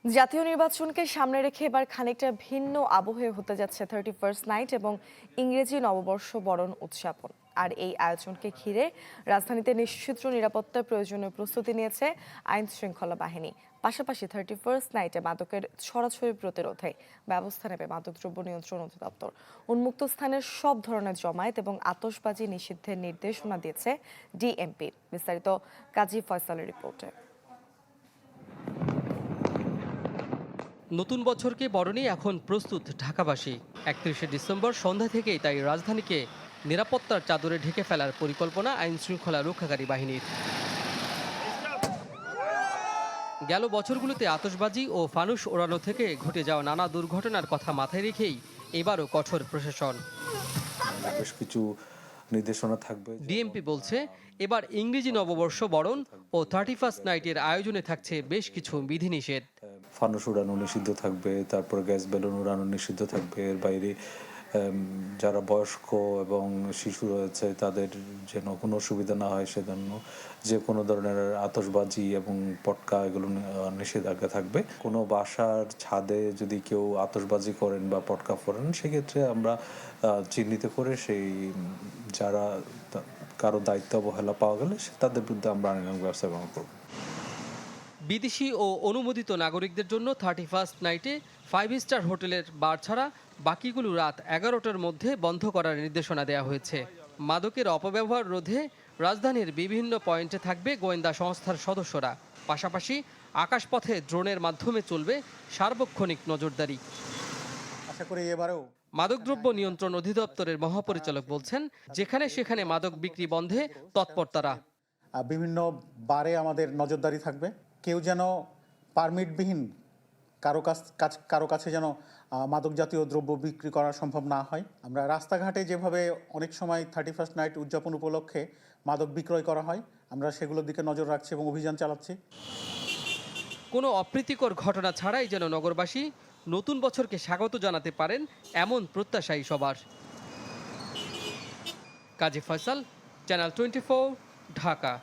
জাতীয় নির্বাচনকে সামনে রেখে এবার খানিকটা ভিন্ন আবহে হতে যাচ্ছে 31st নাইট এবং ইংরেজি নববর্ষ বরণ উদযাপন। আর এই আয়োজনকে ঘিরে রাজধানীতে নিশ্চিদ্র নিরাপত্তার প্রয়োজনীয় প্রস্তুতি নিয়েছে আইন শৃঙ্খলা বাহিনী। পাশাপাশি 31st নাইটে মাদকের ছড়াছড়ি প্রতিরোধে ব্যবস্থা নেবে মাদকদ্রব্য নিয়ন্ত্রণ অধিদপ্তর। উন্মুক্ত স্থানের সব ধরনের জমায়েত এবং আতশবাজি নিষিদ্ধের নির্দেশনা দিয়েছে ডিএমপি। বিস্তারিত কাজী ফয়সালের রিপোর্টে। নতুন বছরকে বরণে এখন প্রস্তুত ঢাকাবাসী। 31শে ডিসেম্বর সন্ধ্যা থেকেই তাই রাজধানীকে নিরাপত্তার চাদরে ঢেকে ফেলার পরিকল্পনা আইন শৃঙ্খলা রক্ষাকারী বাহিনীর। গেল বছরগুলোতে আতশবাজি ও ফানুস ওড়ানো থেকে ঘটে যাওয়া নানা দুর্ঘটনার কথা মাথায় রেখেই এবারও কঠোর প্রশাসন। বেশ কিছু নির্দেশনা থাকবে। ডিএমপি বলছে এবার ইংরেজি নববর্ষ বরণ ও 31st নাইটের আয়োজনে থাকছে বেশ কিছু বিধিনিষেধ। ফানুস উড়ানো নিষিদ্ধ থাকবে, তারপর গ্যাস বেলুন উড়ানো নিষিদ্ধ থাকবে। এর বাইরে যারা বয়স্ক এবং শিশু রয়েছে তাদের যেন কোনো অসুবিধা না হয় সেজন্য যে কোনো ধরনের আতশবাজি এবং পটকা এগুলো নিষেধাজ্ঞা থাকবে। কোনো বাসার ছাদে যদি কেউ আতশবাজি করেন বা পটকা ফোড়েন সেক্ষেত্রে আমরা চিহ্নিত করে সেই যারা কারো দায়িত্ব অবহেলা পাওয়া গেলে তাদের বিরুদ্ধে আমরা আইনানুগ ব্যবস্থা গ্রহণ করব। বিদেশি ও অনুমোদিত নাগরিকদের জন্য 31st নাইটে 5 স্টার হোটেলের বার ছাড়া বাকিগুলো রাত 11টার মধ্যে বন্ধ করার নির্দেশনা দেওয়া হয়েছে। মাদকের অপব্যবহার রোধে রাজধানীর বিভিন্ন পয়েন্টে থাকবে গোয়েন্দা সংস্থার সদস্যরা। পাশাপাশি আকাশপথে ড্রোনের মাধ্যমে চলবে সার্বক্ষণিক নজরদারি। আশা করি এবারেও মাদকদ্রব্য নিয়ন্ত্রণ অধিদপ্তরের মহাপরিচালক বলছেন, যেখানে সেখানে মাদক বিক্রি বন্ধে তৎপর তারা। বিভিন্ন বারে আমাদের নজরদারি থাকবে। কেউ যেন পারমিটবিহীন কারো কাছে যেন মাদক জাতীয় দ্রব্য বিক্রি করা সম্ভব না হয়। আমরা রাস্তাঘাটে যেভাবে অনেক সময় 31st নাইট উদযাপন উপলক্ষে মাদক বিক্রয় করা হয়, আমরা সেগুলোর দিকে নজর রাখছি এবং অভিযান চালাচ্ছি। কোনো অপ্রীতিকর ঘটনা ছাড়াই যেন নগরবাসী নতুন বছরকে স্বাগত জানাতে পারেন, এমন প্রত্যাশাই সবার। কাজী ফয়সাল, চ্যানেল 24, ঢাকা।